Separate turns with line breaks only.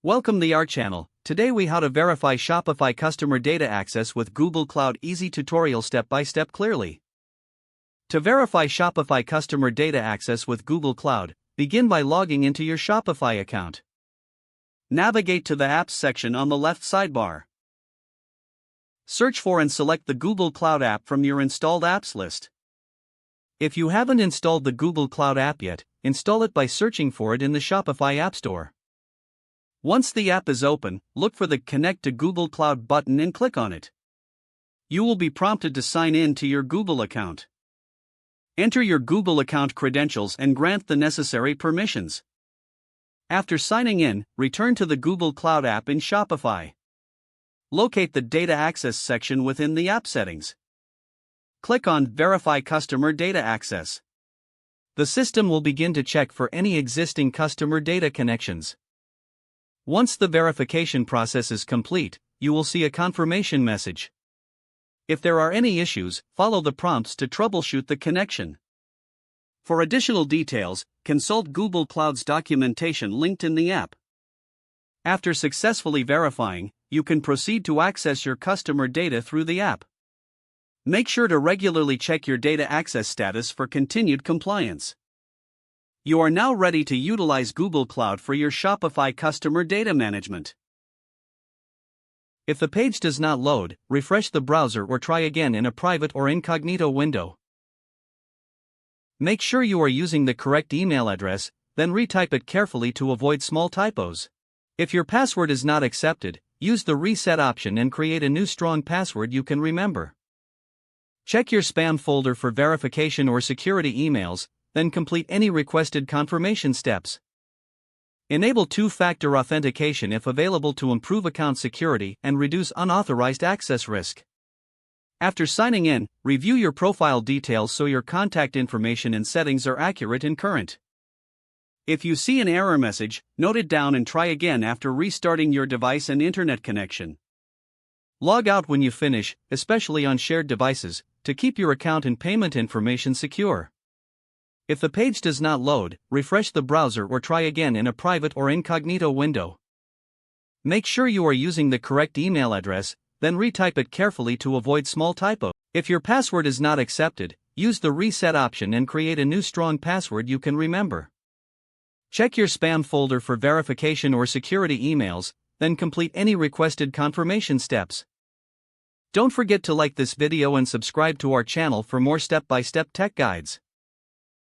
Welcome to our channel. Today we how to verify Shopify customer data access with Google Cloud. Easy tutorial step by step clearly. To verify Shopify customer data access with Google Cloud, begin by logging into your Shopify account. Navigate to the Apps section on the left sidebar. Search for and select the Google Cloud app from your installed apps list. If you haven't installed the Google Cloud app yet, install it by searching for it in the Shopify App Store. Once the app is open, look for the Connect to Google Cloud button and click on it. You will be prompted to sign in to your Google account. Enter your Google account credentials and grant the necessary permissions. After signing in, return to the Google Cloud app in Shopify. Locate the Data Access section within the app settings. Click on Verify Customer Data Access. The system will begin to check for any existing customer data connections. Once the verification process is complete, you will see a confirmation message. If there are any issues, follow the prompts to troubleshoot the connection. For additional details, consult Google Cloud's documentation linked in the app. After successfully verifying, you can proceed to access your customer data through the app. Make sure to regularly check your data access status for continued compliance. You are now ready to utilize Google Cloud for your Shopify customer data management. If the page does not load, refresh the browser or try again in a private or incognito window. Make sure you are using the correct email address, then retype it carefully to avoid small typos. If your password is not accepted, use the reset option and create a new strong password you can remember. Check your spam folder for verification or security emails, then complete any requested confirmation steps. Enable two-factor authentication if available to improve account security and reduce unauthorized access risk. After signing in, review your profile details so your contact information and settings are accurate and current. If you see an error message, note it down and try again after restarting your device and internet connection. Log out when you finish, especially on shared devices, to keep your account and payment information secure. If the page does not load, refresh the browser or try again in a private or incognito window. Make sure you are using the correct email address, then retype it carefully to avoid small typos. If your password is not accepted, use the reset option and create a new strong password you can remember. Check your spam folder for verification or security emails, then complete any requested confirmation steps. Don't forget to like this video and subscribe to our channel for more step-by-step tech guides.